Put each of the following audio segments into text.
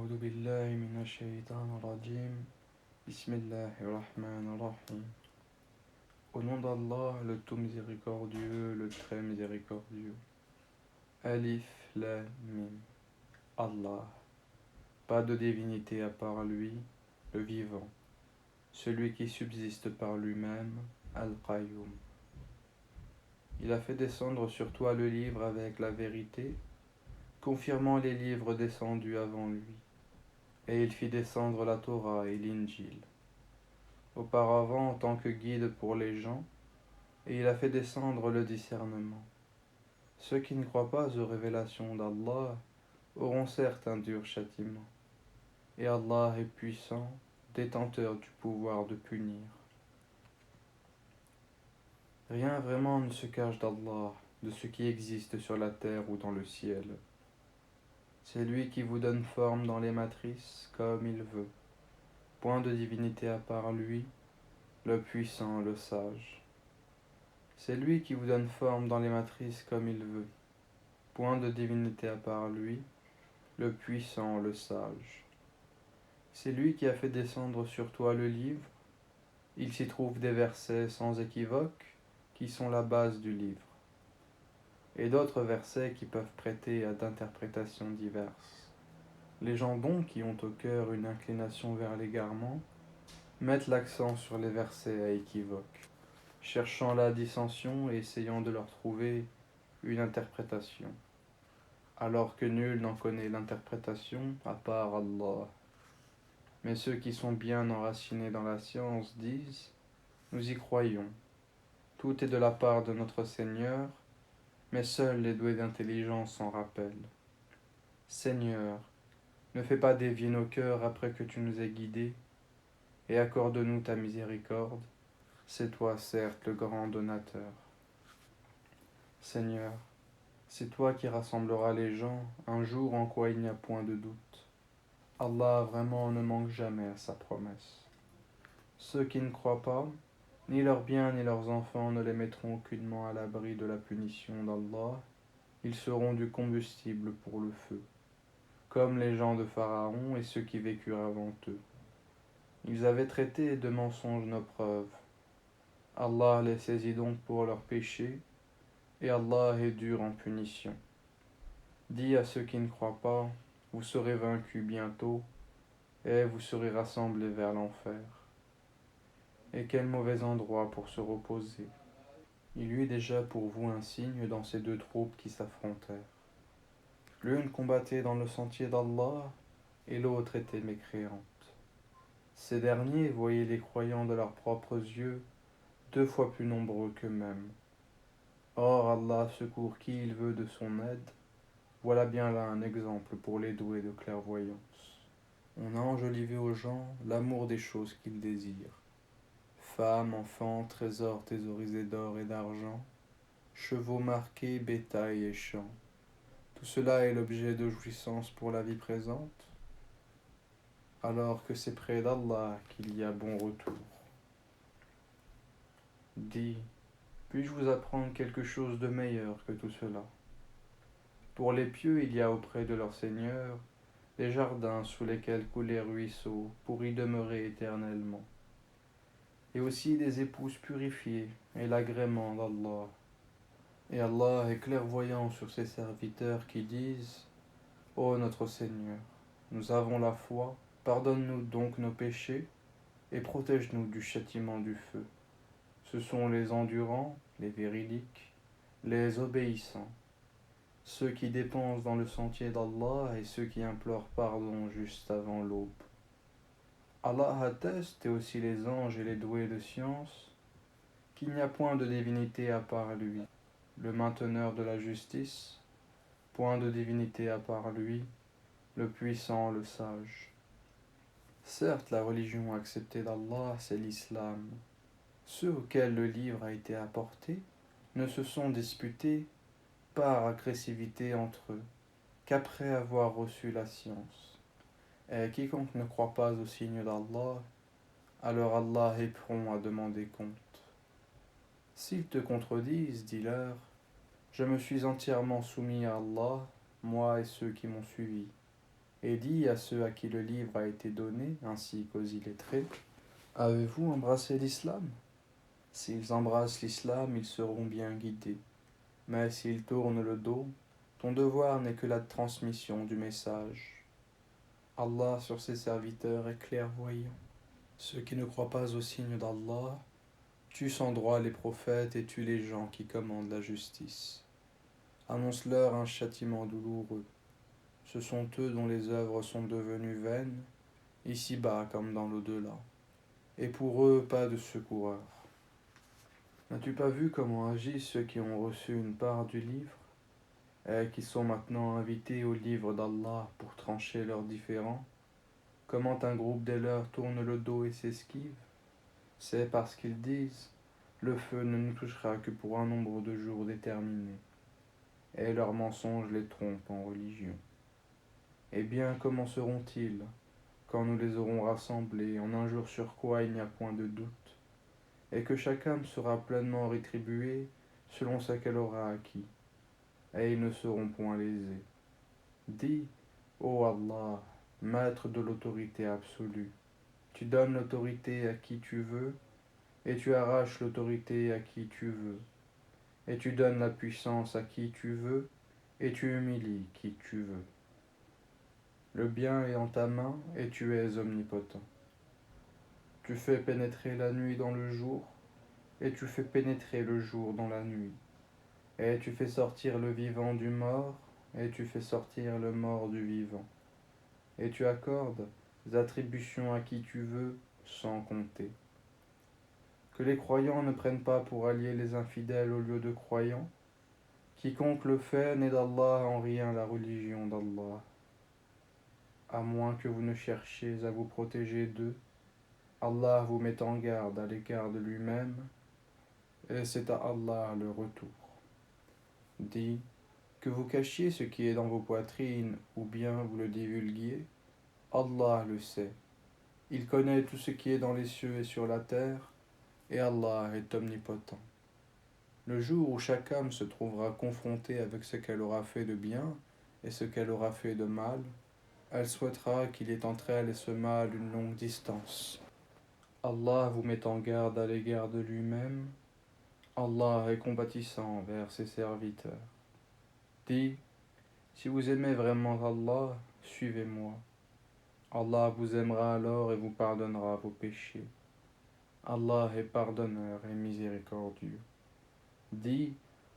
أعوذ بالله من الشيطان الرجيم. بسم الله الرحمن الرحيم. Au nom d'Allah, le tout miséricordieux, le très miséricordieux. Alif, Lam, Mim. Allah. Pas de divinité à part lui, le vivant, celui qui subsiste par lui-même, Al-Qayyum. Il a fait descendre sur toi le livre avec la vérité, confirmant les livres descendus avant lui. Et il fit descendre la Torah et l'Injil, auparavant en tant que guide pour les gens, et il a fait descendre le discernement. Ceux qui ne croient pas aux révélations d'Allah auront certes un dur châtiment, et Allah est puissant, détenteur du pouvoir de punir. Rien vraiment ne se cache d'Allah, de ce qui existe sur la terre ou dans le ciel. C'est lui qui vous donne forme dans les matrices comme il veut. Point de divinité à part lui, le puissant, le sage. C'est lui qui vous donne forme dans les matrices comme il veut. Point de divinité à part lui, le puissant, le sage. C'est lui qui a fait descendre sur toi le livre. Il s'y trouve des versets sans équivoque qui sont la base du livre, et d'autres versets qui peuvent prêter à d'interprétations diverses. Les gens donc qui ont au cœur une inclination vers l'égarement mettent l'accent sur les versets à équivoque, cherchant la dissension et essayant de leur trouver une interprétation, alors que nul n'en connaît l'interprétation à part Allah. Mais ceux qui sont bien enracinés dans la science disent « Nous y croyons, tout est de la part de notre Seigneur, mais seuls les doués d'intelligence s'en rappellent. Seigneur, ne fais pas dévier nos cœurs après que tu nous aies guidés, et accorde-nous ta miséricorde, c'est toi certes le grand donateur. Seigneur, c'est toi qui rassembleras les gens un jour en quoi il n'y a point de doute. Allah vraiment ne manque jamais à sa promesse. Ceux qui ne croient pas, ni leurs biens ni leurs enfants ne les mettront aucunement à l'abri de la punition d'Allah. Ils seront du combustible pour le feu, comme les gens de Pharaon et ceux qui vécurent avant eux. Ils avaient traité de mensonges nos preuves. Allah les saisit donc pour leurs péchés, et Allah est dur en punition. Dis à ceux qui ne croient pas, vous serez vaincus bientôt, et vous serez rassemblés vers l'enfer. Et quel mauvais endroit pour se reposer. Il y eut déjà pour vous un signe dans ces deux troupes qui s'affrontèrent. L'une combattait dans le sentier d'Allah, et l'autre était mécréante. Ces derniers voyaient les croyants de leurs propres yeux 2 fois plus nombreux qu'eux-mêmes. Or Allah secourt qui il veut de son aide. Voilà bien là un exemple pour les doués de clairvoyance. On a enjolivé aux gens l'amour des choses qu'ils désirent. Femmes, enfants, trésors thésaurisés d'or et d'argent, chevaux marqués, bétail et champs. Tout cela est l'objet de jouissance pour la vie présente, alors que c'est près d'Allah qu'il y a bon retour. Dis, puis-je vous apprendre quelque chose de meilleur que tout cela? Pour les pieux, il y a auprès de leur Seigneur des jardins sous lesquels coulent les ruisseaux pour y demeurer éternellement, et aussi des épouses purifiées et l'agrément d'Allah. Et Allah est clairvoyant sur ses serviteurs qui disent « Ô notre Seigneur, nous avons la foi, pardonne-nous donc nos péchés et protège-nous du châtiment du feu. » Ce sont les endurants, les véridiques, les obéissants, ceux qui dépensent dans le sentier d'Allah et ceux qui implorent pardon juste avant l'aube. Allah atteste, et aussi les anges et les doués de science, qu'il n'y a point de divinité à part lui, le mainteneur de la justice, point de divinité à part lui, le puissant, le sage. Certes, la religion acceptée d'Allah, c'est l'islam. Ceux auxquels le livre a été apporté ne se sont disputés par agressivité entre eux qu'après avoir reçu la science. Et quiconque ne croit pas au signe d'Allah, alors Allah est prompt à demander compte. S'ils te contredisent, dis-leur, je me suis entièrement soumis à Allah, moi et ceux qui m'ont suivi, et dit à ceux à qui le livre a été donné, ainsi qu'aux illettrés, avez-vous embrassé l'islam? S'ils embrassent l'islam, ils seront bien guidés. Mais s'ils tournent le dos, ton devoir n'est que la transmission du message. Allah sur ses serviteurs est clairvoyant. Ceux qui ne croient pas au signe d'Allah tuent sans droit les prophètes et tuent les gens qui commandent la justice. Annonce-leur un châtiment douloureux. Ce sont eux dont les œuvres sont devenues vaines, ici-bas comme dans l'au-delà. Et pour eux, pas de secoureur. N'as-tu pas vu comment agissent ceux qui ont reçu une part du livre, et qui sont maintenant invités au livre d'Allah pour trancher leurs différends? Comment un groupe des leurs tourne le dos et s'esquive? C'est parce qu'ils disent « Le feu ne nous touchera que pour un nombre de jours déterminé », et leurs mensonges les trompent en religion. Eh bien, comment seront-ils quand nous les aurons rassemblés en un jour sur quoi il n'y a point de doute, et que chaque âme sera pleinement rétribuée selon ce qu'elle aura acquis, et ils ne seront point lésés. Dis, ô Allah, maître de l'autorité absolue, tu donnes l'autorité à qui tu veux, et tu arraches l'autorité à qui tu veux, et tu donnes la puissance à qui tu veux, et tu humilies qui tu veux. Le bien est en ta main, et tu es omnipotent. Tu fais pénétrer la nuit dans le jour, et tu fais pénétrer le jour dans la nuit. Et tu fais sortir le vivant du mort, et tu fais sortir le mort du vivant. Et tu accordes des attributions à qui tu veux, sans compter. Que les croyants ne prennent pas pour alliés les infidèles au lieu de croyants. Quiconque le fait n'est d'Allah en rien la religion d'Allah. À moins que vous ne cherchiez à vous protéger d'eux, Allah vous met en garde à l'égard de lui-même, et c'est à Allah le retour. Dis, que vous cachiez ce qui est dans vos poitrines, ou bien vous le divulguiez, Allah le sait. Il connaît tout ce qui est dans les cieux et sur la terre, et Allah est omnipotent. Le jour où chaque âme se trouvera confrontée avec ce qu'elle aura fait de bien et ce qu'elle aura fait de mal, elle souhaitera qu'il y ait entre elle et ce mal une longue distance. Allah vous met en garde à l'égard de lui-même. Allah est compatissant envers ses serviteurs. Dis, si vous aimez vraiment Allah, suivez-moi. Allah vous aimera alors et vous pardonnera vos péchés. Allah est pardonneur et miséricordieux. Dis,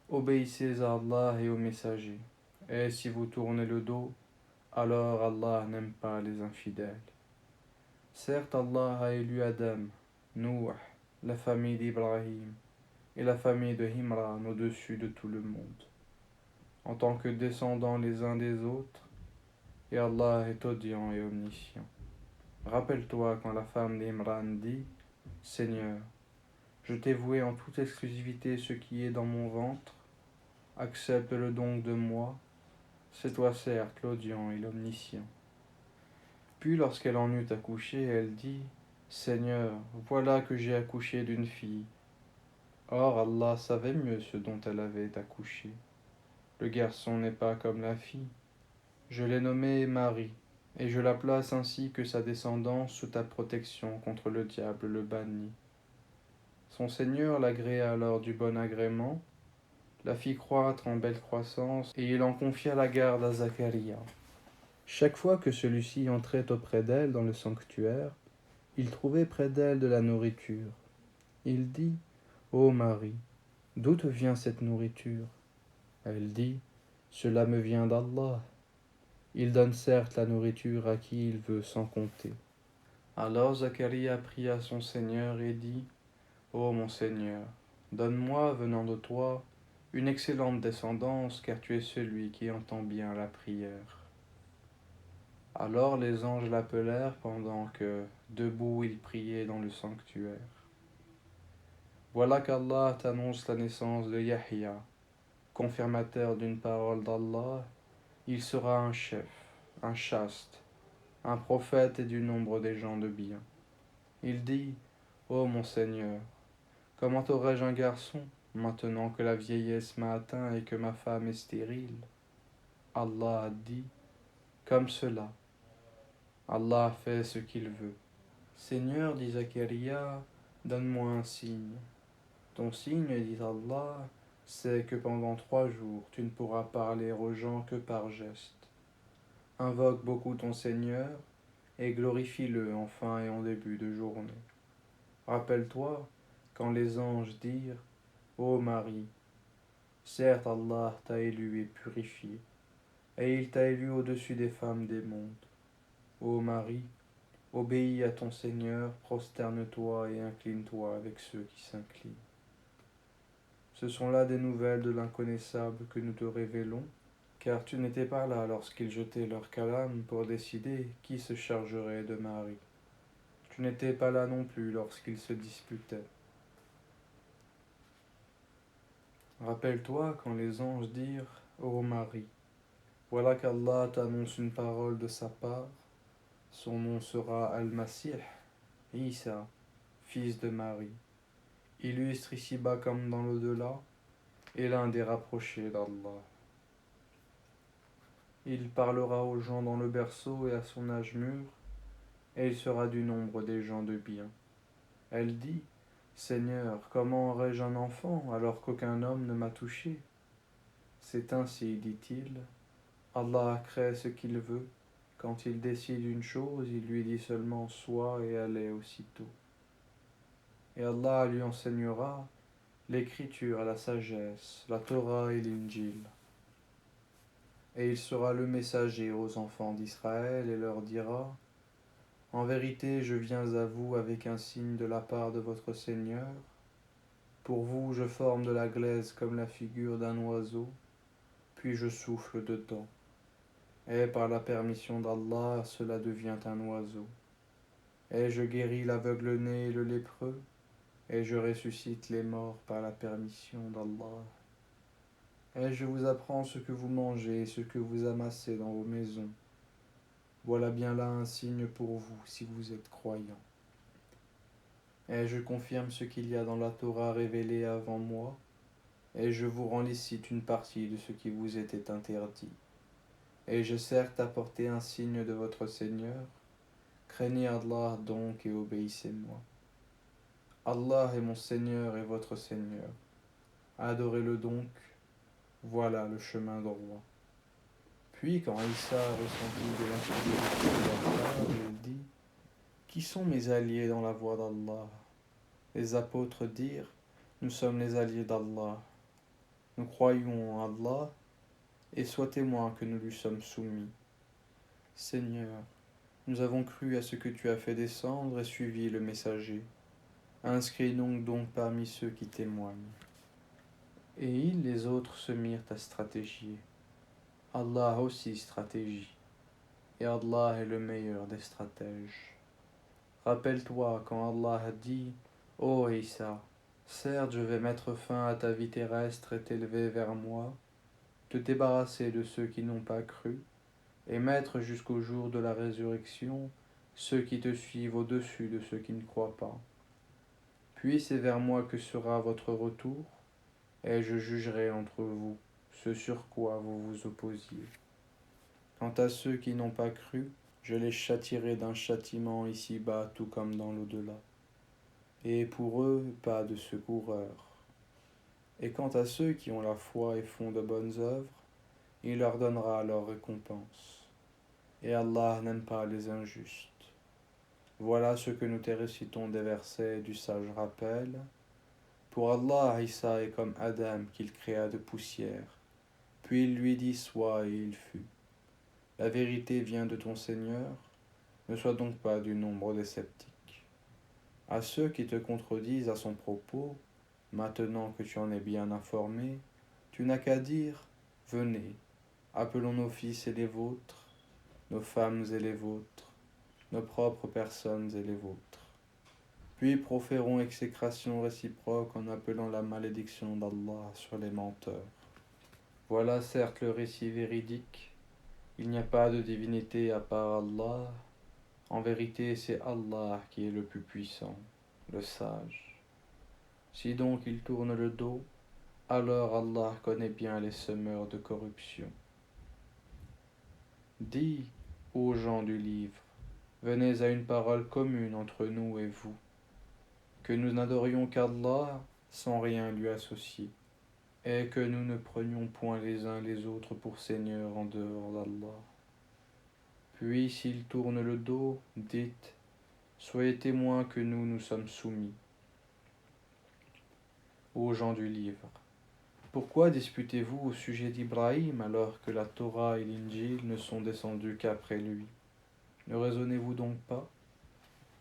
obéissez à Allah et aux messagers. Et si vous tournez le dos, alors Allah n'aime pas les infidèles. Certes, Allah a élu Adam, Nuh, la famille d'Ibrahim et la famille de Imran au-dessus de tout le monde, en tant que descendants les uns des autres, et Allah est audient et omniscient. Rappelle-toi quand la femme d'Imran dit « Seigneur, je t'ai voué en toute exclusivité ce qui est dans mon ventre, accepte-le donc de moi, c'est toi certes l'audient et l'omniscient. » Puis lorsqu'elle en eut accouché, elle dit « Seigneur, voilà que j'ai accouché d'une fille. » Or Allah savait mieux ce dont elle avait accouché. Le garçon n'est pas comme la fille. Je l'ai nommée Marie, et je la place ainsi que sa descendance sous ta protection contre le diable le banni. Son Seigneur l'agréa alors du bon agrément, la fit croître en belle croissance, et il en confia la garde à Zacharia. Chaque fois que celui-ci entrait auprès d'elle dans le sanctuaire, il trouvait près d'elle de la nourriture. Il dit « Ô Marie, d'où te vient cette nourriture ?» Elle dit « Cela me vient d'Allah. » Il donne certes la nourriture à qui il veut sans compter. Alors Zacharia pria son Seigneur et dit « Ô mon Seigneur, donne-moi, venant de toi, une excellente descendance, car tu es celui qui entend bien la prière. » Alors les anges l'appelèrent pendant que, debout, il priait dans le sanctuaire. Voilà qu'Allah t'annonce la naissance de Yahya, confirmateur d'une parole d'Allah. Il sera un chef, un chaste, un prophète et du nombre des gens de bien. Il dit, ô mon Seigneur, comment aurais-je un garçon, maintenant que la vieillesse m'a atteint et que ma femme est stérile? Allah a dit, comme cela, Allah fait ce qu'il veut. Seigneur, dit Zacharia, donne-moi un signe. Ton signe, dit Allah, c'est que pendant 3 jours, tu ne pourras parler aux gens que par geste. Invoque beaucoup ton Seigneur et glorifie-le en fin et en début de journée. Rappelle-toi quand les anges dirent: Ô Marie, certes Allah t'a élu et purifié, et il t'a élu au-dessus des femmes des mondes. Ô Marie, obéis à ton Seigneur, prosterne-toi et incline-toi avec ceux qui s'inclinent. Ce sont là des nouvelles de l'inconnaissable que nous te révélons, car tu n'étais pas là lorsqu'ils jetaient leur calame pour décider qui se chargerait de Marie. Tu n'étais pas là non plus lorsqu'ils se disputaient. Rappelle-toi quand les anges dirent: Ô Marie, voilà qu'Allah t'annonce une parole de sa part. Son nom sera Al-Masih, Isa, fils de Marie, illustre ici-bas comme dans l'au-delà, et l'un des rapprochés d'Allah. Il parlera aux gens dans le berceau et à son âge mûr, et il sera du nombre des gens de bien. Elle dit: Seigneur, comment aurais-je un enfant alors qu'aucun homme ne m'a touché? C'est ainsi, dit-il, Allah crée ce qu'il veut. Quand il décide une chose, il lui dit seulement sois et elle est aussitôt. Et Allah lui enseignera l'écriture et la sagesse, la Torah et l'Injil. Et il sera le messager aux enfants d'Israël et leur dira: En vérité, je viens à vous avec un signe de la part de votre Seigneur. Pour vous, je forme de la glaise comme la figure d'un oiseau, puis je souffle dedans. Et par la permission d'Allah, cela devient un oiseau. Et je guéris l'aveugle-né et le lépreux, et je ressuscite les morts par la permission d'Allah. Et je vous apprends ce que vous mangez et ce que vous amassez dans vos maisons. Voilà bien là un signe pour vous si vous êtes croyants. Et je confirme ce qu'il y a dans la Torah révélée avant moi, et je vous rends licite une partie de ce qui vous était interdit. Et j'ai certes apporté un signe de votre Seigneur. Craignez Allah donc et obéissez-moi. Allah est mon Seigneur et votre Seigneur. Adorez-le donc, voilà le chemin droit. Puis quand Issa ressentit de l'infidélité de leur part, il dit: Qui sont mes alliés dans la voie d'Allah? Les apôtres dirent: Nous sommes les alliés d'Allah. Nous croyons en Allah et sois témoin que nous lui sommes soumis. Seigneur, nous avons cru à ce que tu as fait descendre et suivi le messager. Inscris-nous donc parmi ceux qui témoignent. Et ils, les autres, se mirent à stratégier. Allah aussi stratégie, et Allah est le meilleur des stratèges. Rappelle-toi quand Allah a dit: Ô Issa, certes je vais mettre fin à ta vie terrestre et t'élever vers moi, te débarrasser de ceux qui n'ont pas cru, et mettre jusqu'au jour de la résurrection ceux qui te suivent au-dessus de ceux qui ne croient pas. Puis c'est vers moi que sera votre retour, et je jugerai entre vous ce sur quoi vous vous opposiez. Quant à ceux qui n'ont pas cru, je les châtierai d'un châtiment ici-bas tout comme dans l'au-delà. Et pour eux, pas de secoureur. Et quant à ceux qui ont la foi et font de bonnes œuvres, il leur donnera leur récompense. Et Allah n'aime pas les injustes. Voilà ce que nous te récitons des versets du sage rappel. Pour Allah, Issa est comme Adam qu'il créa de poussière. Puis il lui dit sois et il fut. La vérité vient de ton Seigneur, ne sois donc pas du nombre des sceptiques. À ceux qui te contredisent à son propos, maintenant que tu en es bien informé, tu n'as qu'à dire: Venez, appelons nos fils et les vôtres, nos femmes et les vôtres, nos propres personnes et les vôtres. Puis proférons exécration réciproque en appelant la malédiction d'Allah sur les menteurs. Voilà certes le récit véridique. Il n'y a pas de divinité à part Allah. En vérité, c'est Allah qui est le plus puissant, le sage. Si donc il tourne le dos, alors Allah connaît bien les semeurs de corruption. Dis aux gens du livre: venez à une parole commune entre nous et vous, que nous n'adorions qu'Allah sans rien lui associer, et que nous ne prenions point les uns les autres pour seigneurs en dehors d'Allah. Puis s'ils tournent le dos, dites, soyez témoins que nous nous sommes soumis. Ô gens du livre, pourquoi disputez-vous au sujet d'Ibrahim alors que la Torah et l'Injil ne sont descendus qu'après lui? Ne raisonnez-vous donc pas?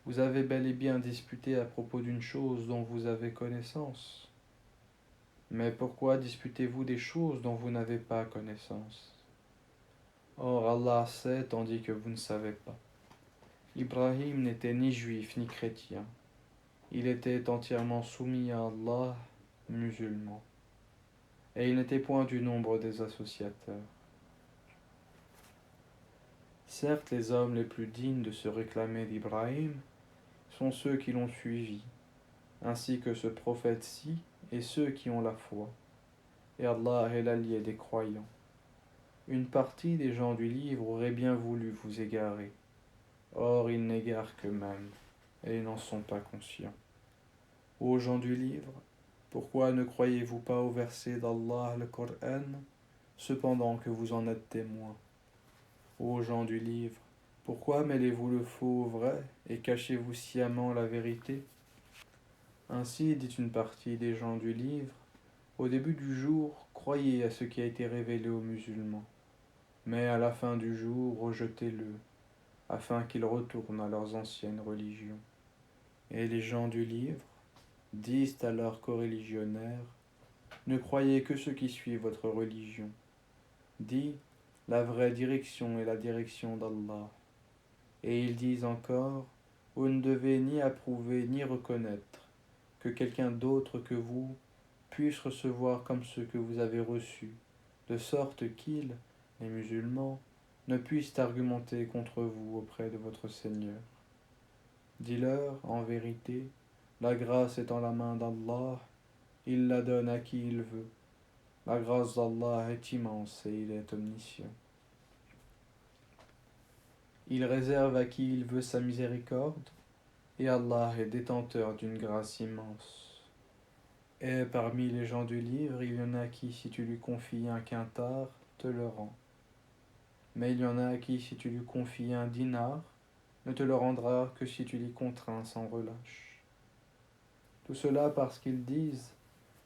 Vous avez bel et bien disputé à propos d'une chose dont vous avez connaissance. Mais pourquoi disputez-vous des choses dont vous n'avez pas connaissance? Or Allah sait tandis que vous ne savez pas. Ibrahim n'était ni juif ni chrétien. Il était entièrement soumis à Allah, musulman. Et il n'était point du nombre des associateurs. Certes, les hommes les plus dignes de se réclamer d'Ibrahim sont ceux qui l'ont suivi, ainsi que ce prophète-ci et ceux qui ont la foi. Et Allah est l'allié des croyants. Une partie des gens du livre aurait bien voulu vous égarer. Or, ils n'égarent qu'eux-mêmes, et ils n'en sont pas conscients. Ô gens du livre, pourquoi ne croyez-vous pas au verset d'Allah, le Coran, cependant que vous en êtes témoins? Ô gens du livre, pourquoi mêlez-vous le faux au vrai et cachez-vous sciemment la vérité? Ainsi dit une partie des gens du livre, au début du jour, croyez à ce qui a été révélé aux musulmans, mais à la fin du jour, rejetez-le, afin qu'ils retournent à leurs anciennes religions. Et les gens du livre disent à leurs coreligionnaires, ne croyez que ceux qui suivent votre religion. Dis, la vraie direction est la direction d'Allah. Et ils disent encore, vous ne devez ni approuver ni reconnaître que quelqu'un d'autre que vous puisse recevoir comme ce que vous avez reçu, de sorte qu'ils, les musulmans, ne puissent argumenter contre vous auprès de votre Seigneur. Dis-leur, en vérité, la grâce est en la main d'Allah, il la donne à qui il veut. La grâce d'Allah est immense et il est omniscient. Il réserve à qui il veut sa miséricorde, et Allah est détenteur d'une grâce immense. Et parmi les gens du livre, il y en a qui, si tu lui confies un quintard, te le rend. Mais il y en a qui, si tu lui confies un dinar, ne te le rendra que si tu l'y contrains sans relâche. Tout cela parce qu'ils disent,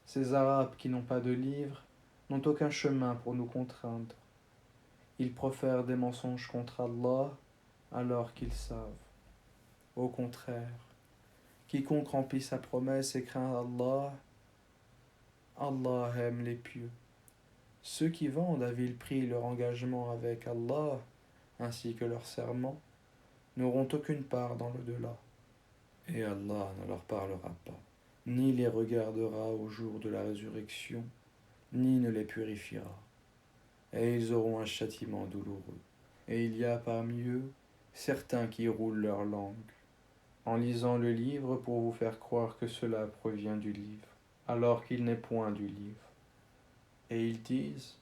ces Arabes qui n'ont pas de livre n'ont aucun chemin pour nous contraindre. Ils profèrent des mensonges contre Allah alors qu'ils savent. Au contraire, quiconque remplit sa promesse et craint Allah, Allah aime les pieux. Ceux qui vendent à vil prix leur engagement avec Allah, ainsi que leur serment, n'auront aucune part dans l'au-delà. Et Allah ne leur parlera pas, ni les regardera au jour de la résurrection, ni ne les purifiera. Et ils auront un châtiment douloureux. Et il y a parmi eux certains qui roulent leur langue, en lisant le livre pour vous faire croire que cela provient du livre, alors qu'il n'est point du livre. Et ils disent,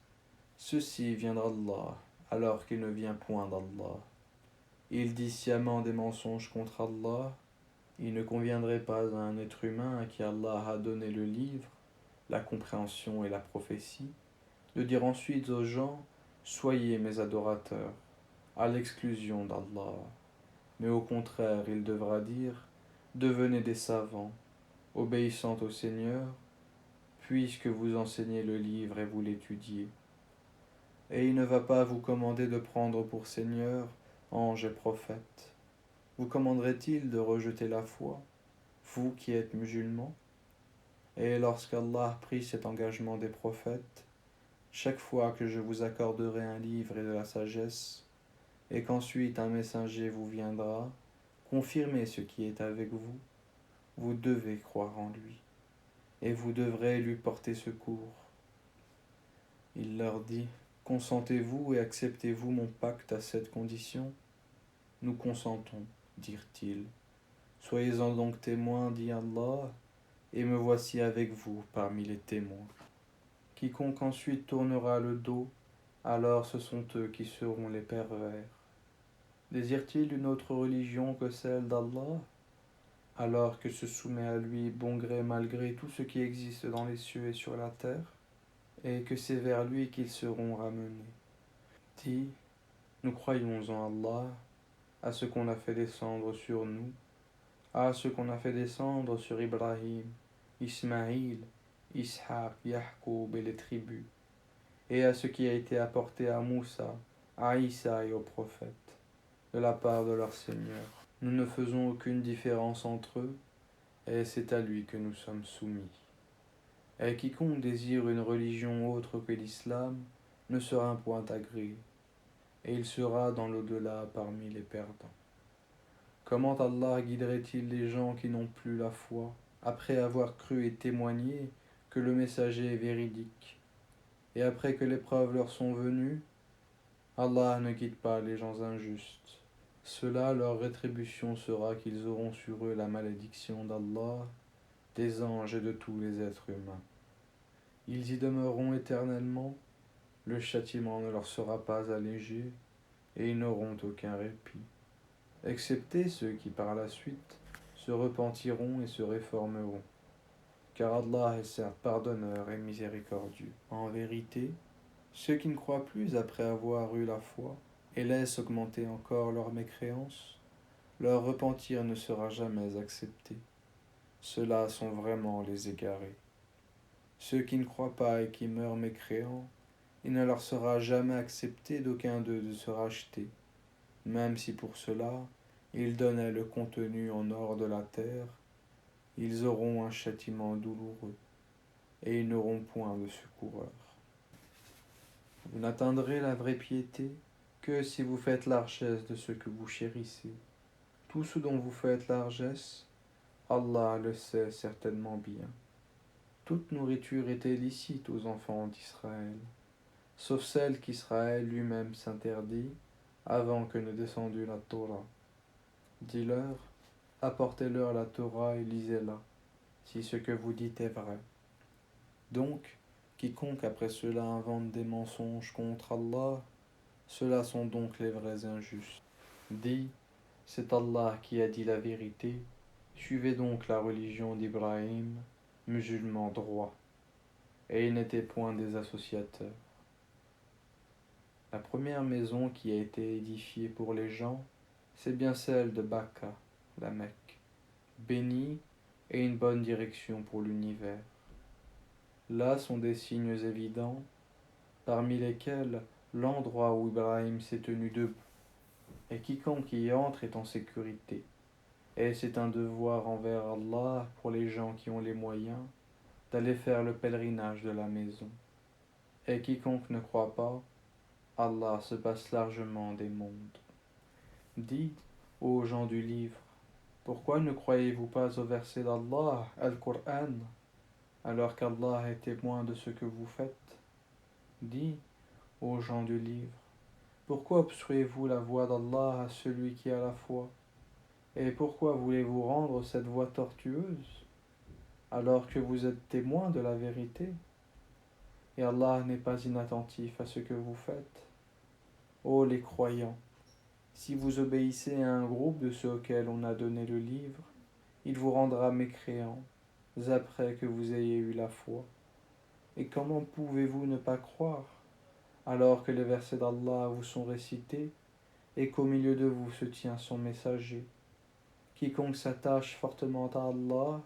ceci vient d'Allah, alors qu'il ne vient point d'Allah. Ils disent sciemment des mensonges contre Allah. Il ne conviendrait pas à un être humain à qui Allah a donné le livre, la compréhension et la prophétie, de dire ensuite aux gens, soyez mes adorateurs, à l'exclusion d'Allah. Mais au contraire, il devra dire, devenez des savants, obéissant au Seigneur, puisque vous enseignez le livre et vous l'étudiez. Et il ne va pas vous commander de prendre pour Seigneur anges et prophètes. Vous commanderait-il de rejeter la foi, vous qui êtes musulmans? Et lorsqu'Allah prit cet engagement des prophètes, chaque fois que je vous accorderai un livre et de la sagesse, et qu'ensuite un messager vous viendra, confirmer ce qui est avec vous, vous devez croire en lui, et vous devrez lui porter secours. Il leur dit, consentez-vous et acceptez-vous mon pacte à cette condition? Nous consentons, dirent-ils. Soyez-en donc témoins, dit Allah, et me voici avec vous parmi les témoins. Quiconque ensuite tournera le dos, alors ce sont eux qui seront les pervers. Désire-t-il une autre religion que celle d'Allah, alors que se soumet à lui bon gré mal gré tout ce qui existe dans les cieux et sur la terre, et que c'est vers lui qu'ils seront ramenés? Dis, nous croyons en Allah, à ce qu'on a fait descendre sur nous, à ce qu'on a fait descendre sur Ibrahim, Ismaïl, Ishaq, Yahkoub et les tribus, et à ce qui a été apporté à Moussa, à Issa et aux prophètes, de la part de leur Seigneur. Nous ne faisons aucune différence entre eux, et c'est à lui que nous sommes soumis. Et quiconque désire une religion autre que l'islam ne sera point agréé, et il sera dans l'au-delà parmi les perdants. Comment Allah guiderait-il les gens qui n'ont plus la foi, après avoir cru et témoigné que le messager est véridique, et après que les preuves leur sont venues? Allah ne guide pas les gens injustes. Cela, leur rétribution sera qu'ils auront sur eux la malédiction d'Allah, des anges et de tous les êtres humains. Ils y demeureront éternellement, le châtiment ne leur sera pas allégé, et ils n'auront aucun répit, excepté ceux qui par la suite se repentiront et se réformeront. Car Allah est certes pardonneur et miséricordieux. En vérité, ceux qui ne croient plus après avoir eu la foi et laissent augmenter encore leur mécréance, leur repentir ne sera jamais accepté. Ceux-là sont vraiment les égarés. Ceux qui ne croient pas et qui meurent mécréants, il ne leur sera jamais accepté d'aucun d'eux de se racheter, même si pour cela ils donnaient le contenu en or de la terre. Ils auront un châtiment douloureux, et ils n'auront point de secoureur. Vous n'atteindrez la vraie piété que si vous faites largesse de ce que vous chérissez. Tout ce dont vous faites largesse, Allah le sait certainement bien. Toute nourriture était licite aux enfants d'Israël, sauf celle qu'Israël lui-même s'interdit avant que ne descendût la Torah. Dis-leur, apportez-leur la Torah et lisez-la, si ce que vous dites est vrai. Donc, quiconque après cela invente des mensonges contre Allah, ceux-là sont donc les vrais injustes. Dis, c'est Allah qui a dit la vérité, suivez donc la religion d'Ibrahim, musulman droit, et il n'était point des associateurs. La première maison qui a été édifiée pour les gens, c'est bien celle de Bakka, la Mecque, bénie et une bonne direction pour l'univers. Là sont des signes évidents, parmi lesquels l'endroit où Ibrahim s'est tenu debout, et quiconque y entre est en sécurité. Et c'est un devoir envers Allah pour les gens qui ont les moyens d'aller faire le pèlerinage de la maison. Et quiconque ne croit pas, Allah se passe largement des mondes. Dis, ô gens du livre, pourquoi ne croyez-vous pas au verset d'Allah, Al-Qur'an, alors qu'Allah est témoin de ce que vous faites? Dis, ô gens du livre, pourquoi obstruez-vous la voie d'Allah à celui qui a la foi? Et pourquoi voulez-vous rendre cette voie tortueuse, alors que vous êtes témoin de la vérité? Et Allah n'est pas inattentif à ce que vous faites. Ô les croyants, si vous obéissez à un groupe de ceux auxquels on a donné le livre, il vous rendra mécréants, après que vous ayez eu la foi. Et comment pouvez-vous ne pas croire, alors que les versets d'Allah vous sont récités, et qu'au milieu de vous se tient son messager? Quiconque s'attache fortement à Allah,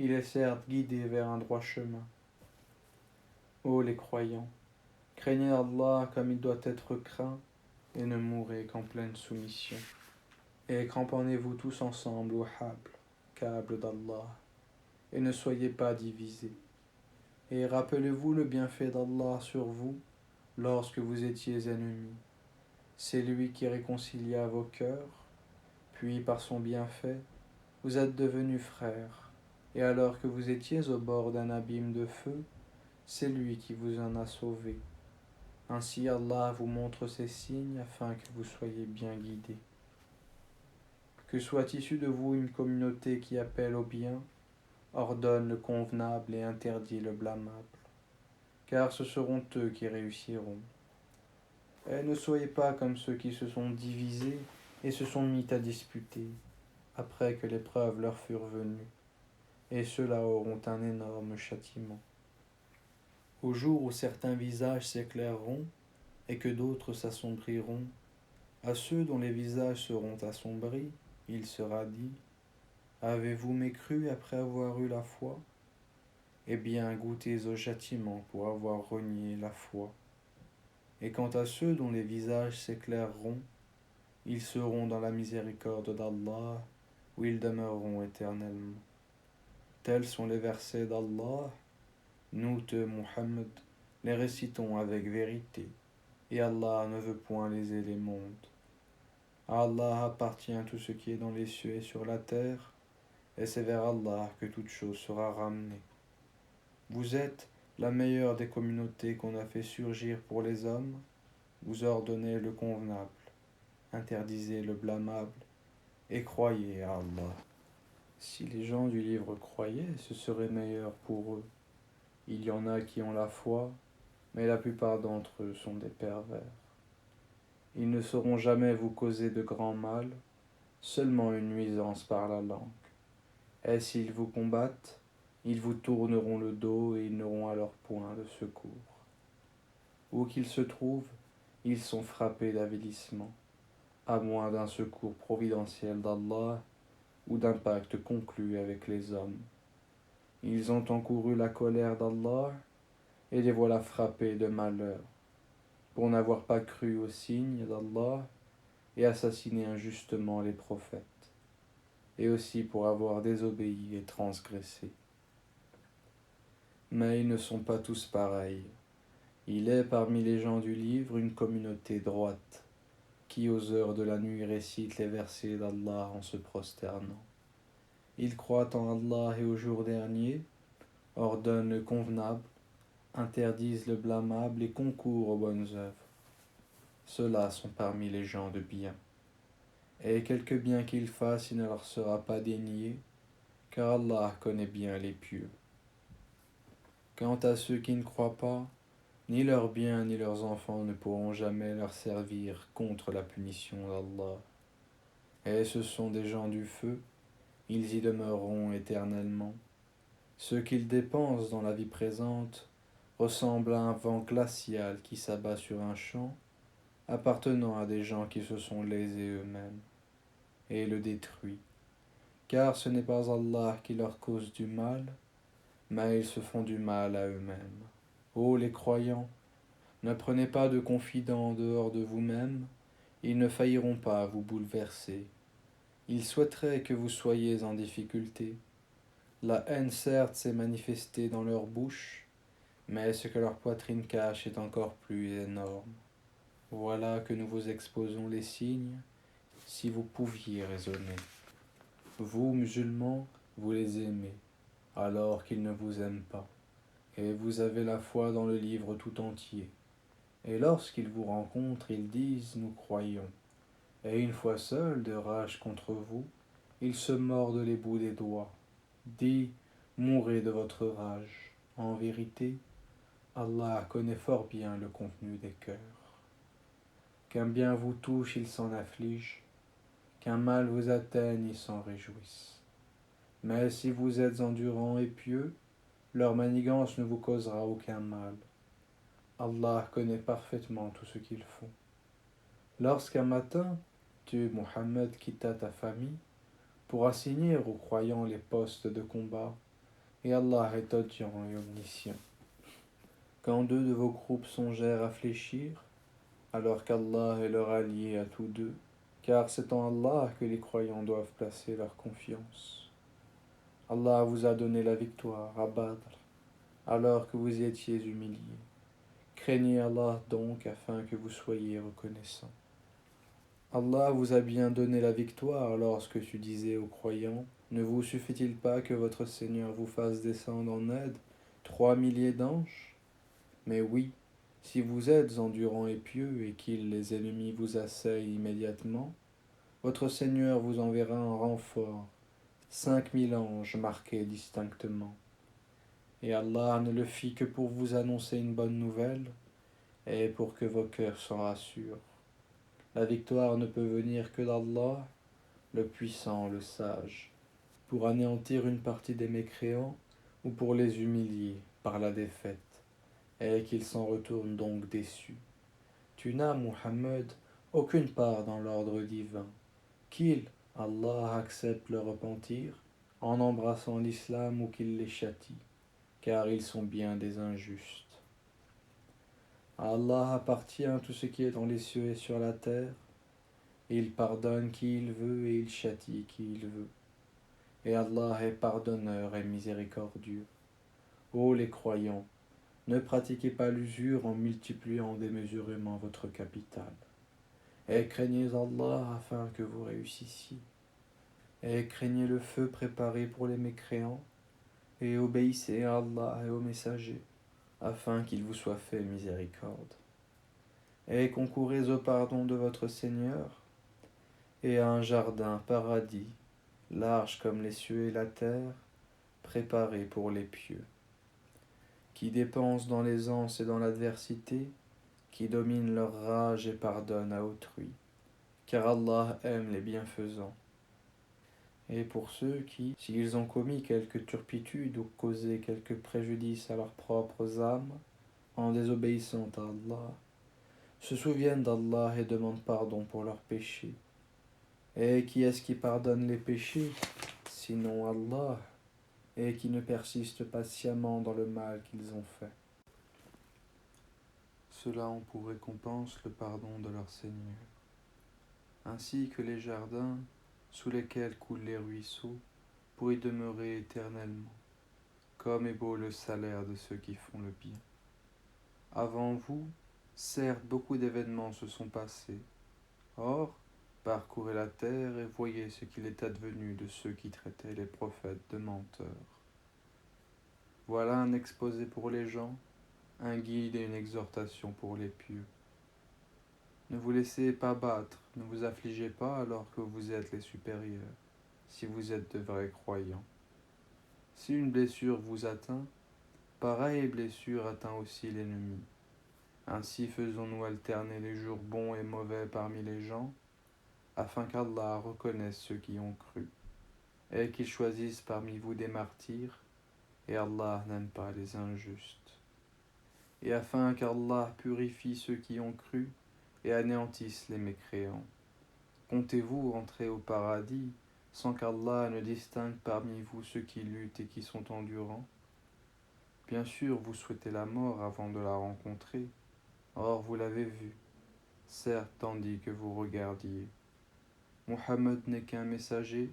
il est certes guidé vers un droit chemin. Ô les croyants, craignez Allah comme il doit être craint, et ne mourrez qu'en pleine soumission. Et cramponnez-vous tous ensemble au câble d'Allah, et ne soyez pas divisés. Et rappelez-vous le bienfait d'Allah sur vous lorsque vous étiez ennemis. C'est lui qui réconcilia vos cœurs, puis par son bienfait, vous êtes devenus frères, et alors que vous étiez au bord d'un abîme de feu, c'est lui qui vous en a sauvés. Ainsi Allah vous montre ses signes afin que vous soyez bien guidés. Que soit issue de vous une communauté qui appelle au bien, ordonne le convenable et interdit le blâmable, car ce seront eux qui réussiront. Et ne soyez pas comme ceux qui se sont divisés et se sont mis à disputer, après que les preuves leur furent venues, et ceux-là auront un énorme châtiment. Au jour où certains visages s'éclaireront, et que d'autres s'assombriront, à ceux dont les visages seront assombris, il sera dit : avez-vous mécru après avoir eu la foi ? Eh bien, goûtez au châtiment pour avoir renié la foi. Et quant à ceux dont les visages s'éclaireront, ils seront dans la miséricorde d'Allah, où ils demeureront éternellement. Tels sont les versets d'Allah. Nous, Muhammad, les récitons avec vérité, et Allah ne veut point léser les mondes. À Allah appartient tout ce qui est dans les cieux et sur la terre, et c'est vers Allah que toute chose sera ramenée. Vous êtes la meilleure des communautés qu'on a fait surgir pour les hommes. Vous ordonnez le convenable, interdisez le blâmable, et croyez à Allah. Si les gens du livre croyaient, ce serait meilleur pour eux. Il y en a qui ont la foi, mais la plupart d'entre eux sont des pervers. Ils ne sauront jamais vous causer de grand mal, seulement une nuisance par la langue. Et s'ils vous combattent, ils vous tourneront le dos et ils n'auront alors point de secours. Où qu'ils se trouvent, ils sont frappés d'avilissement, à moins d'un secours providentiel d'Allah ou d'un pacte conclu avec les hommes. Ils ont encouru la colère d'Allah et les voilà frappés de malheur, pour n'avoir pas cru aux signes d'Allah et assassiné injustement les prophètes, et aussi pour avoir désobéi et transgressé. Mais ils ne sont pas tous pareils. Il est parmi les gens du livre une communauté droite, qui aux heures de la nuit récite les versets d'Allah en se prosternant. Ils croient en Allah et au jour dernier, ordonnent le convenable, interdisent le blâmable et concourent aux bonnes œuvres. Ceux-là sont parmi les gens de bien. Et quelque bien qu'ils fassent, il ne leur sera pas dénié, car Allah connaît bien les pieux. Quant à ceux qui ne croient pas, ni leurs biens ni leurs enfants ne pourront jamais leur servir contre la punition d'Allah. Et ce sont des gens du feu, ils y demeureront éternellement. Ce qu'ils dépensent dans la vie présente ressemble à un vent glacial qui s'abat sur un champ, appartenant à des gens qui se sont lésés eux-mêmes, et le détruit. Car ce n'est pas Allah qui leur cause du mal, mais ils se font du mal à eux-mêmes. Ô les croyants, ne prenez pas de confidents en dehors de vous-même, ils ne failliront pas vous bouleverser. Ils souhaiteraient que vous soyez en difficulté. La haine certes s'est manifestée dans leur bouche, mais ce que leur poitrine cache est encore plus énorme. Voilà que nous vous exposons les signes, si vous pouviez raisonner. Vous, musulmans, vous les aimez, alors qu'ils ne vous aiment pas, et vous avez la foi dans le livre tout entier. Et lorsqu'ils vous rencontrent, ils disent : nous croyons. Et une fois seuls, de rage contre vous, ils se mordent les bouts des doigts. Dis : mourrez de votre rage. En vérité, Allah connaît fort bien le contenu des cœurs. Qu'un bien vous touche, ils s'en affligent. Qu'un mal vous atteigne, ils s'en réjouissent. Mais si vous êtes endurants et pieux, leur manigance ne vous causera aucun mal. Allah connaît parfaitement tout ce qu'ils font. Lorsqu'un matin, tu, Muhammad, quitta ta famille pour assigner aux croyants les postes de combat, et Allah est audient et omniscient. Quand deux de vos groupes songèrent à fléchir, alors qu'Allah est leur allié à tous deux, car c'est en Allah que les croyants doivent placer leur confiance. Allah vous a donné la victoire à Badr, alors que vous étiez humiliés. Craignez Allah donc afin que vous soyez reconnaissants. Allah vous a bien donné la victoire lorsque tu disais aux croyants : ne vous suffit-il pas que votre Seigneur vous fasse descendre en aide 3 milliers d'anges ? Mais oui, si vous êtes endurants et pieux et qu'ils, les ennemis, vous assaillent immédiatement, votre Seigneur vous enverra en renfort 5000 anges marqués distinctement. Et Allah ne le fit que pour vous annoncer une bonne nouvelle et pour que vos cœurs s'en rassurent. La victoire ne peut venir que d'Allah, le puissant, le sage, pour anéantir une partie des mécréants ou pour les humilier par la défaite, et qu'ils s'en retournent donc déçus. Tu n'as, Muhammad, aucune part dans l'ordre divin, qu'il, Allah, accepte le repentir en embrassant l'islam ou qu'il les châtie, car ils sont bien des injustes. À Allah appartient tout ce qui est dans les cieux et sur la terre. Il pardonne qui il veut et il châtie qui il veut. Et Allah est pardonneur et miséricordieux. Ô les croyants, ne pratiquez pas l'usure en multipliant démesurément votre capital. Et craignez Allah afin que vous réussissiez. Et craignez le feu préparé pour les mécréants. Et obéissez à Allah et aux messagers, afin qu'il vous soit fait miséricorde. Et concourez au pardon de votre Seigneur, et à un jardin paradis, large comme les cieux et la terre, préparé pour les pieux, qui dépensent dans l'aisance et dans l'adversité, qui dominent leur rage et pardonnent à autrui, car Allah aime les bienfaisants. Et pour ceux qui, s'ils ont commis quelque turpitude ou causé quelque préjudice à leurs propres âmes, en désobéissant à Allah, se souviennent d'Allah et demandent pardon pour leurs péchés. Et qui est-ce qui pardonne les péchés, sinon Allah, et qui ne persiste patiemment dans le mal qu'ils ont fait? Ceux-là ont pour récompense le pardon de leur Seigneur, ainsi que les jardins sous lesquels coulent les ruisseaux pour y demeurer éternellement. Comme est beau le salaire de ceux qui font le bien. Avant vous, certes, beaucoup d'événements se sont passés. Or, parcourez la terre et voyez ce qu'il est advenu de ceux qui traitaient les prophètes de menteurs. Voilà un exposé pour les gens, un guide et une exhortation pour les pieux. Ne vous laissez pas battre, ne vous affligez pas alors que vous êtes les supérieurs, si vous êtes de vrais croyants. Si une blessure vous atteint, pareille blessure atteint aussi l'ennemi. Ainsi faisons-nous alterner les jours bons et mauvais parmi les gens, afin qu'Allah reconnaisse ceux qui ont cru, et qu'il choisisse parmi vous des martyrs, et Allah n'aime pas les injustes. Et afin qu'Allah purifie ceux qui ont cru, et anéantisse les mécréants. Comptez-vous entrer au paradis, sans qu'Allah ne distingue parmi vous ceux qui luttent et qui sont endurants? Bien sûr, vous souhaitez la mort avant de la rencontrer. Or, vous l'avez vue, certes, tandis que vous regardiez. Muhammad n'est qu'un messager,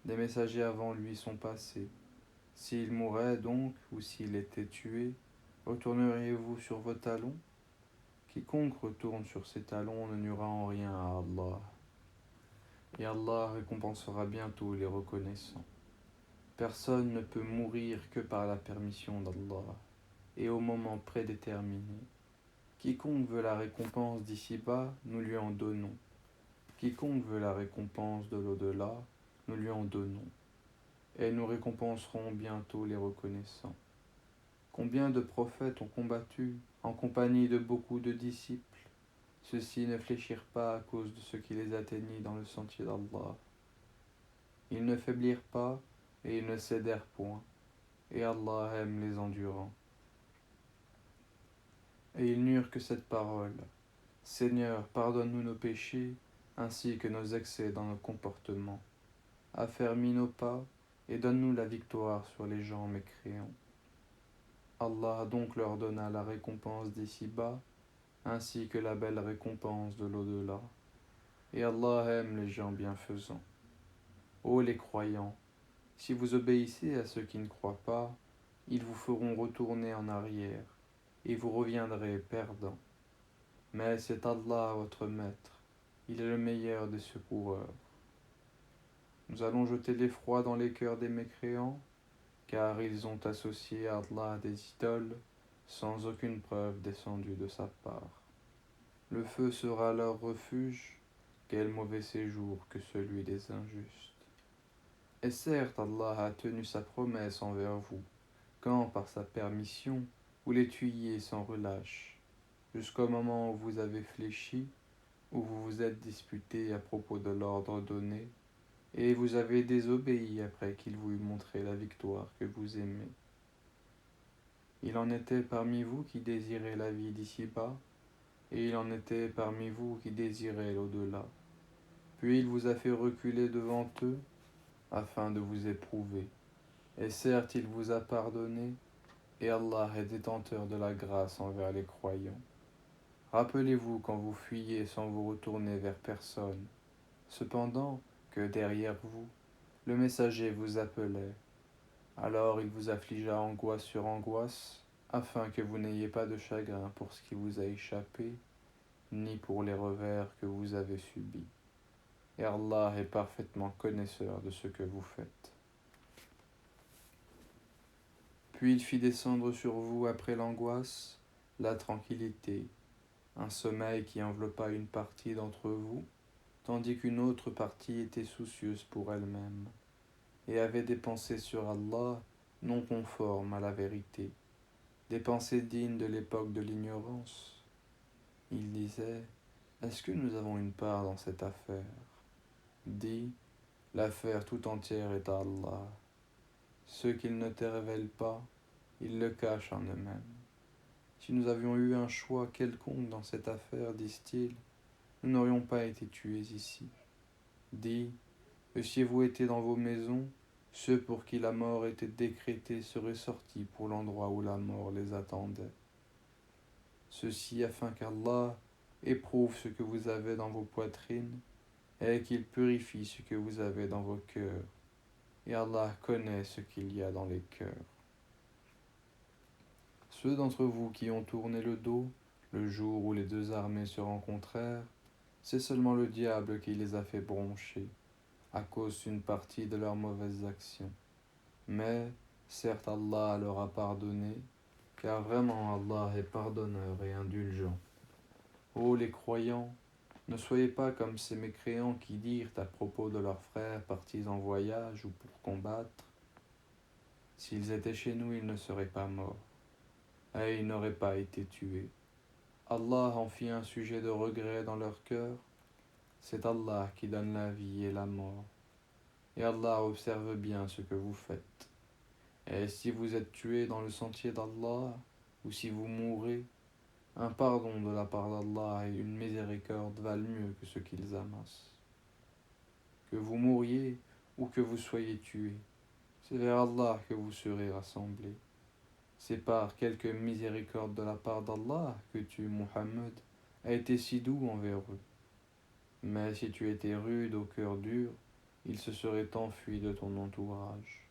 des messagers avant lui sont passés. S'il mourait donc, ou s'il était tué, retourneriez-vous sur vos talons? Quiconque retourne sur ses talons ne nuira en rien à Allah. Et Allah récompensera bientôt les reconnaissants. Personne ne peut mourir que par la permission d'Allah, et au moment prédéterminé. Quiconque veut la récompense d'ici-bas, nous lui en donnons. Quiconque veut la récompense de l'au-delà, nous lui en donnons. Et nous récompenserons bientôt les reconnaissants. Combien de prophètes ont combattu en compagnie de beaucoup de disciples? Ceux-ci ne fléchirent pas à cause de ce qui les atteignit dans le sentier d'Allah. Ils ne faiblirent pas et ils ne cédèrent point, et Allah aime les endurants. Et ils n'eurent que cette parole: Seigneur, pardonne-nous nos péchés, ainsi que nos excès dans nos comportements. Affermis nos pas, et donne-nous la victoire sur les gens mécréants. Allah donc leur donna la récompense d'ici-bas, ainsi que la belle récompense de l'au-delà. Et Allah aime les gens bienfaisants. Ô les croyants, si vous obéissez à ceux qui ne croient pas, ils vous feront retourner en arrière, et vous reviendrez perdants. Mais c'est Allah votre maître, il est le meilleur des secoureurs. Nous allons jeter l'effroi dans les cœurs des mécréants, car ils ont associé à Allah des idoles, sans aucune preuve descendue de sa part. Le feu sera leur refuge, quel mauvais séjour que celui des injustes. Et certes, Allah a tenu sa promesse envers vous, quand, par sa permission, vous l'étuyez sans relâche, jusqu'au moment où vous avez fléchi, où vous vous êtes disputé à propos de l'ordre donné, et vous avez désobéi après qu'il vous eut montré la victoire que vous aimez. Il en était parmi vous qui désiraient la vie d'ici-bas, et il en était parmi vous qui désiraient l'au-delà. Puis il vous a fait reculer devant eux, afin de vous éprouver. Et certes, il vous a pardonné, et Allah est détenteur de la grâce envers les croyants. Rappelez-vous quand vous fuyiez sans vous retourner vers personne, cependant que derrière vous, le messager vous appelait. Alors il vous affligea angoisse sur angoisse, afin que vous n'ayez pas de chagrin pour ce qui vous a échappé, ni pour les revers que vous avez subis. Et Allah est parfaitement connaisseur de ce que vous faites. Puis il fit descendre sur vous après l'angoisse la tranquillité, un sommeil qui enveloppa une partie d'entre vous, tandis qu'une autre partie était soucieuse pour elle-même, et avait des pensées sur Allah non conformes à la vérité, des pensées dignes de l'époque de l'ignorance. Il disait, est-ce que nous avons une part dans cette affaire? Dis, l'affaire tout entière est à Allah. Ce qu'il ne te révèle pas, il le cache en eux-mêmes. Si nous avions eu un choix quelconque dans cette affaire, disent-ils, nous n'aurions pas été tués ici. Dis, eussiez-vous été dans vos maisons, ceux pour qui la mort était décrétée seraient sortis pour l'endroit où la mort les attendait. Ceci afin qu'Allah éprouve ce que vous avez dans vos poitrines et qu'il purifie ce que vous avez dans vos cœurs. Et Allah connaît ce qu'il y a dans les cœurs. Ceux d'entre vous qui ont tourné le dos, le jour où les deux armées se rencontrèrent, c'est seulement le diable qui les a fait broncher, à cause d'une partie de leurs mauvaises actions. Mais, certes, Allah leur a pardonné, car vraiment Allah est pardonneur et indulgent. Ô les croyants, ne soyez pas comme ces mécréants qui dirent à propos de leurs frères partis en voyage ou pour combattre, s'ils étaient chez nous, ils ne seraient pas morts, et ils n'auraient pas été tués. Allah en fit un sujet de regret dans leur cœur. C'est Allah qui donne la vie et la mort. Et Allah observe bien ce que vous faites. Et si vous êtes tués dans le sentier d'Allah, ou si vous mourrez, un pardon de la part d'Allah et une miséricorde valent mieux que ce qu'ils amassent. Que vous mouriez ou que vous soyez tués, c'est vers Allah que vous serez rassemblés. C'est par quelque miséricorde de la part d'Allah que tu, Muhammad, as été si doux envers eux. Mais si tu étais rude au cœur dur, ils se seraient enfuis de ton entourage.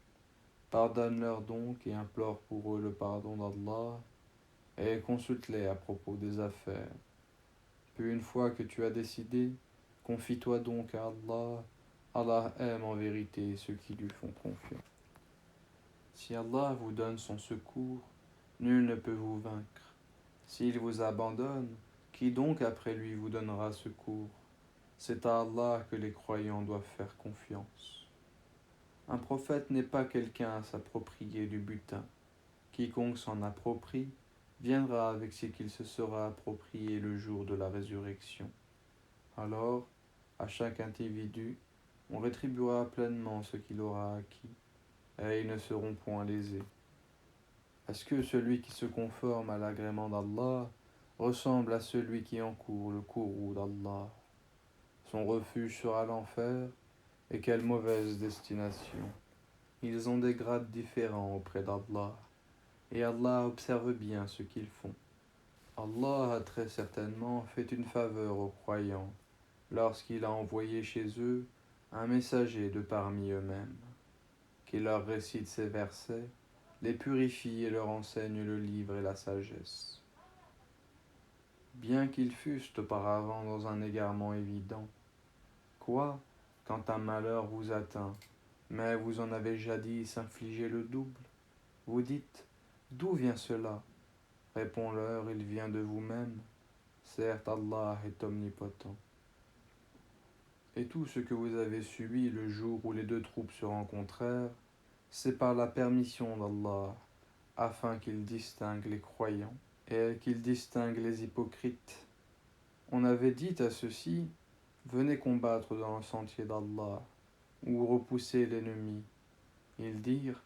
Pardonne-leur donc et implore pour eux le pardon d'Allah et consulte-les à propos des affaires. Puis une fois que tu as décidé, confie-toi donc à Allah. Allah aime en vérité ceux qui lui font confiance. Si Allah vous donne son secours, nul ne peut vous vaincre. S'il vous abandonne, qui donc après lui vous donnera secours? C'est à Allah que les croyants doivent faire confiance. Un prophète n'est pas quelqu'un à s'approprier du butin. Quiconque s'en approprie viendra avec ce qu'il se sera approprié le jour de la résurrection. Alors, à chaque individu, on rétribuera pleinement ce qu'il aura acquis, et ils ne seront point lésés. Est-ce que celui qui se conforme à l'agrément d'Allah ressemble à celui qui encourt le courroux d'Allah? Son refuge sera l'enfer, et quelle mauvaise destination. Ils ont des grades différents auprès d'Allah, et Allah observe bien ce qu'ils font. Allah a très certainement fait une faveur aux croyants, lorsqu'il a envoyé chez eux un messager de parmi eux-mêmes, qui leur récite ces versets, les purifie et leur enseigne le livre et la sagesse. Bien qu'ils fussent auparavant dans un égarement évident, quoi, quand un malheur vous atteint, mais vous en avez jadis infligé le double, vous dites, d'où vient cela? Réponds-leur, il vient de vous-même. Certes, Allah est omnipotent. Et tout ce que vous avez subi le jour où les deux troupes se rencontrèrent, c'est par la permission d'Allah, afin qu'il distingue les croyants et qu'il distingue les hypocrites. On avait dit à ceux-ci, venez combattre dans le sentier d'Allah, ou repousser l'ennemi. Ils dirent,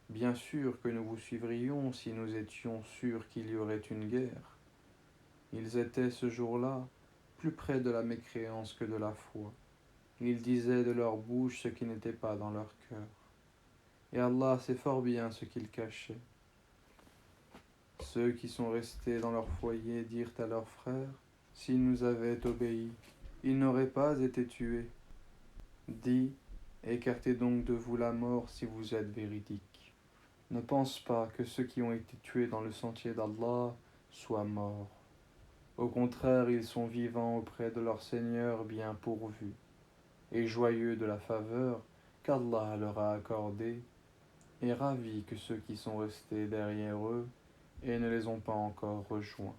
bien sûr que nous vous suivrions si nous étions sûrs qu'il y aurait une guerre. Ils étaient ce jour-là plus près de la mécréance que de la foi. Ils disaient de leur bouche ce qui n'était pas dans leur cœur. Et Allah sait fort bien ce qu'ils cachaient. Ceux qui sont restés dans leur foyer dirent à leurs frères, s'ils nous avaient obéi, ils n'auraient pas été tués. Dis, écartez donc de vous la mort si vous êtes véridiques. Ne pense pas que ceux qui ont été tués dans le sentier d'Allah soient morts. Au contraire, ils sont vivants auprès de leur Seigneur bien pourvus, et joyeux de la faveur qu'Allah leur a accordée, et ravis que ceux qui sont restés derrière eux et ne les ont pas encore rejoints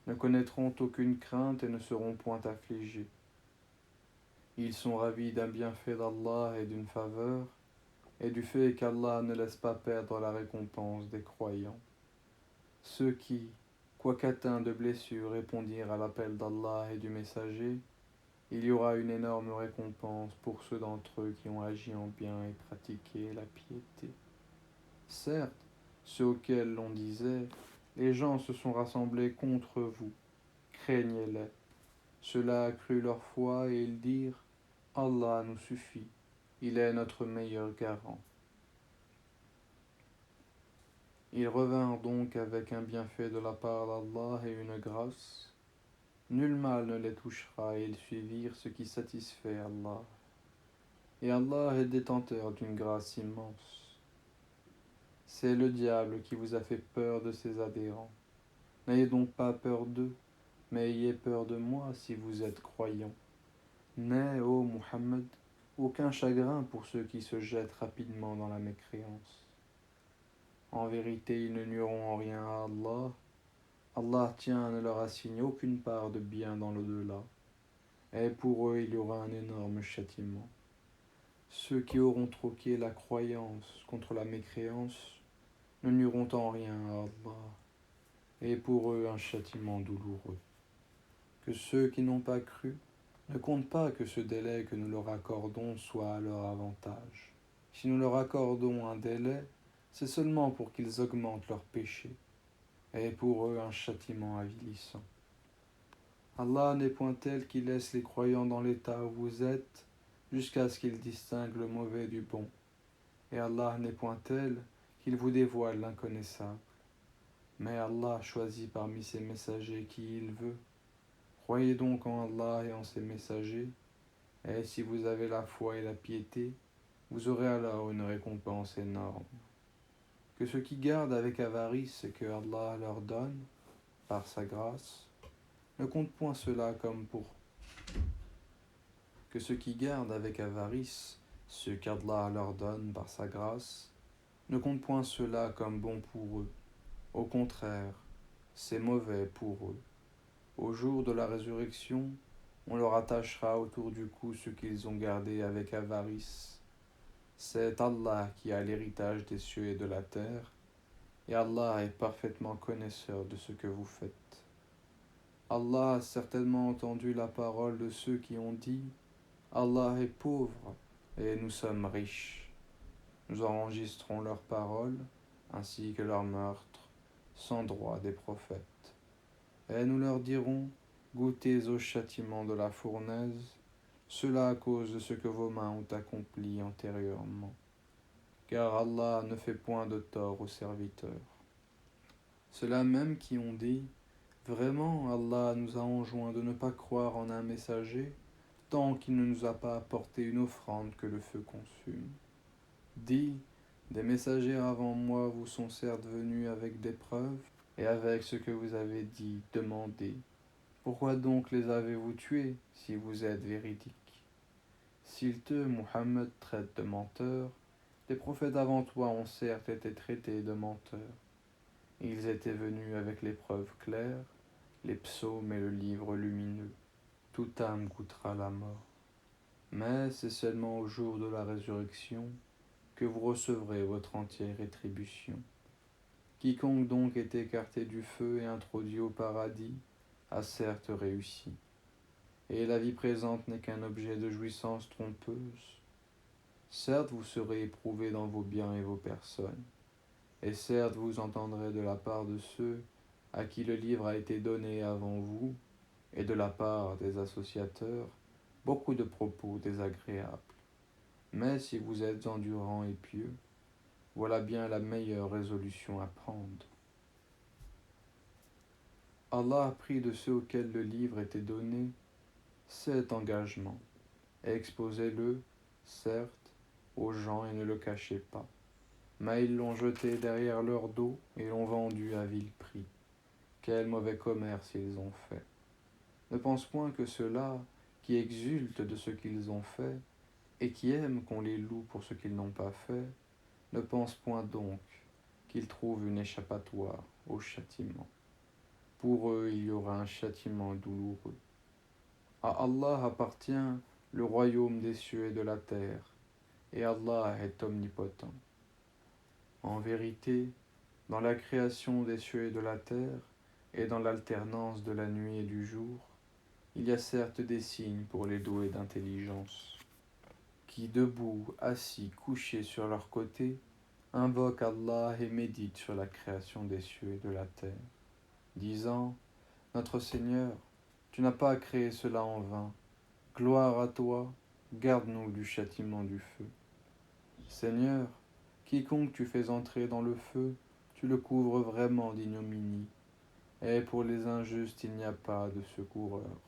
ne connaîtront aucune crainte et ne seront point affligés. Ils sont ravis d'un bienfait d'Allah et d'une faveur, et du fait qu'Allah ne laisse pas perdre la récompense des croyants. Ceux qui, quoiqu'atteints de blessures, répondirent à l'appel d'Allah et du messager, il y aura une énorme récompense pour ceux d'entre eux qui ont agi en bien et pratiqué la piété. Certes, ceux auxquels l'on disait, les gens se sont rassemblés contre vous, craignez-les. Cela accrut leur foi et ils dirent, Allah nous suffit, il est notre meilleur garant. Ils revinrent donc avec un bienfait de la part d'Allah et une grâce. Nul mal ne les touchera et ils suivirent ce qui satisfait Allah. Et Allah est détenteur d'une grâce immense. C'est le diable qui vous a fait peur de ses adhérents. N'ayez donc pas peur d'eux, mais ayez peur de moi si vous êtes croyants. N'aie, ô Muhammad, aucun chagrin pour ceux qui se jettent rapidement dans la mécréance. En vérité, ils ne nuiront en rien à Allah. Allah tient à ne leur assigner aucune part de bien dans l'au-delà. Et pour eux, il y aura un énorme châtiment. Ceux qui auront troqué la croyance contre la mécréance ne nuiront en rien à Allah. Et pour eux, un châtiment douloureux. Que ceux qui n'ont pas cru ne comptent pas que ce délai que nous leur accordons soit à leur avantage. Si nous leur accordons un délai, c'est seulement pour qu'ils augmentent leurs péchés, et pour eux un châtiment avilissant. Allah n'est point tel qu'il laisse les croyants dans l'état où vous êtes, jusqu'à ce qu'ils distinguent le mauvais du bon, et Allah n'est point tel qu'il vous dévoile l'inconnaissable. Mais Allah choisit parmi ses messagers qui il veut. Croyez donc en Allah et en ses messagers, et si vous avez la foi et la piété, vous aurez alors une récompense énorme. Que ceux qui gardent avec avarice ce que Allah leur donne, par sa grâce, ne comptent point cela comme pour que ceux qui gardent avec avarice ce qu'Allah leur donne par sa grâce, ne comptent point cela comme bon pour eux. Au contraire, c'est mauvais pour eux. Au jour de la résurrection, on leur attachera autour du cou ce qu'ils ont gardé avec avarice. C'est Allah qui a l'héritage des cieux et de la terre, et Allah est parfaitement connaisseur de ce que vous faites. Allah a certainement entendu la parole de ceux qui ont dit « Allah est pauvre et nous sommes riches ». Nous enregistrons leurs paroles ainsi que leurs meurtres sans droit des prophètes. Et nous leur dirons « Goûtez au châtiment de la fournaise, cela à cause de ce que vos mains ont accompli antérieurement. Car Allah ne fait point de tort aux serviteurs. » Ceux-là même qui ont dit « Vraiment, Allah nous a enjoint de ne pas croire en un messager tant qu'il ne nous a pas apporté une offrande que le feu consume. » Dis, des messagers avant moi vous sont certes venus avec des preuves, et avec ce que vous avez dit, demandez. Pourquoi donc les avez-vous tués, si vous êtes véridiques? S'ils te, Muhammad, traitent de menteur, les prophètes avant toi ont certes été traités de menteurs. Ils étaient venus avec les preuves claires, les psaumes et le livre lumineux. Toute âme goûtera la mort. Mais c'est seulement au jour de la résurrection que vous recevrez votre entière rétribution. Quiconque donc est écarté du feu et introduit au paradis a certes réussi. et la vie présente n'est qu'un objet de jouissance trompeuse. Certes, vous serez éprouvés dans vos biens et vos personnes, et certes, vous entendrez de la part de ceux à qui le livre a été donné avant vous, et de la part des associateurs, beaucoup de propos désagréables. Mais si vous êtes endurants et pieux, voilà bien la meilleure résolution à prendre. Allah a pris de ceux auxquels le livre était donné cet engagement, et exposez-le, certes, aux gens et ne le cachez pas. Mais ils l'ont jeté derrière leur dos et l'ont vendu à vil prix. Quel mauvais commerce ils ont fait. Ne pense point que ceux-là, qui exultent de ce qu'ils ont fait, et qui aiment qu'on les loue pour ce qu'ils n'ont pas fait, ne pense point donc qu'ils trouvent une échappatoire au châtiment. Pour eux, il y aura un châtiment douloureux. À Allah appartient le royaume des cieux et de la terre, et Allah est omnipotent. En vérité, dans la création des cieux et de la terre, et dans l'alternance de la nuit et du jour, il y a certes des signes pour les doués d'intelligence, qui, debout, assis, couchés sur leur côté, invoquent Allah et méditent sur la création des cieux et de la terre, disant : Notre Seigneur, tu n'as pas créé cela en vain. Gloire à toi, garde-nous du châtiment du feu. Seigneur, quiconque tu fais entrer dans le feu, tu le couvres vraiment d'ignominie, et pour les injustes il n'y a pas de secoureur.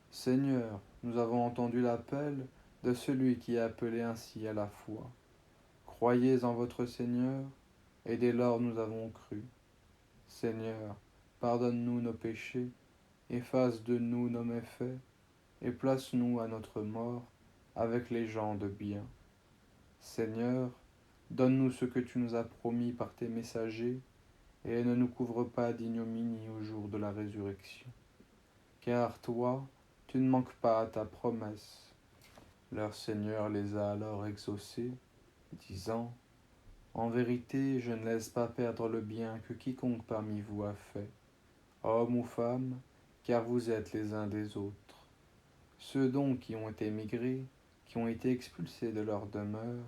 Seigneur, nous avons entendu l'appel de celui qui est appelé ainsi à la foi. Croyez en votre Seigneur, et dès lors nous avons cru. Seigneur, pardonne-nous nos péchés, efface de nous nos méfaits, et place-nous à notre mort avec les gens de bien. Seigneur, donne-nous ce que tu nous as promis par tes messagers, et ne nous couvre pas d'ignominie au jour de la résurrection. Car toi, tu ne manques pas à ta promesse. Leur Seigneur les a alors exaucés, disant : En vérité, je ne laisse pas perdre le bien que quiconque parmi vous a fait, homme ou femme, car vous êtes les uns des autres. Ceux donc qui ont été émigrés, qui ont été expulsés de leur demeure,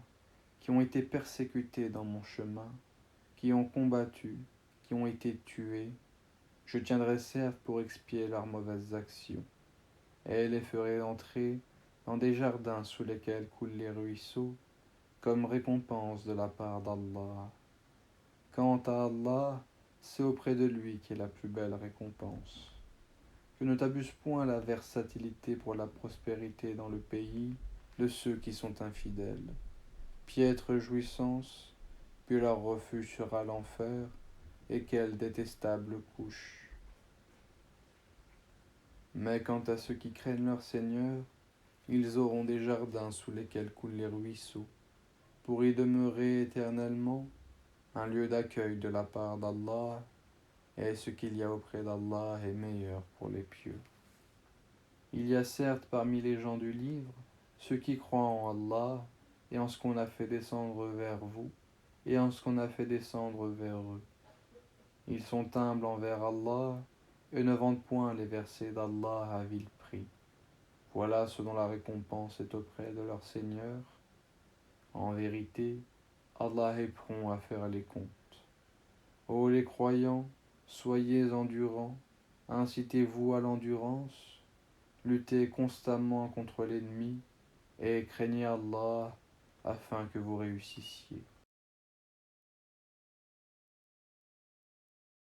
qui ont été persécutés dans mon chemin, qui ont combattu, qui ont été tués, je tiendrai certes pour expier leurs mauvaises actions, et les ferai entrer dans des jardins sous lesquels coulent les ruisseaux, comme récompense de la part d'Allah. Quant à Allah, c'est auprès de lui qu'est la plus belle récompense. Que ne t'abuse point la versatilité pour la prospérité dans le pays de ceux qui sont infidèles. Piètre jouissance, puis leur refuge sera l'enfer, et quelle détestable couche. Mais quant à ceux qui craignent leur Seigneur, ils auront des jardins sous lesquels coulent les ruisseaux, pour y demeurer éternellement, un lieu d'accueil de la part d'Allah, et ce qu'il y a auprès d'Allah est meilleur pour les pieux. Il y a certes parmi les gens du livre ceux qui croient en Allah et en ce qu'on a fait descendre vers vous et en ce qu'on a fait descendre vers eux. Ils sont humbles envers Allah et ne vendent point les versets d'Allah à vil prix. Voilà ce dont la récompense est auprès de leur Seigneur. En vérité, Allah est prompt à faire les comptes. Ô les croyants, soyez endurants, incitez-vous à l'endurance, luttez constamment contre l'ennemi et craignez Allah afin que vous réussissiez.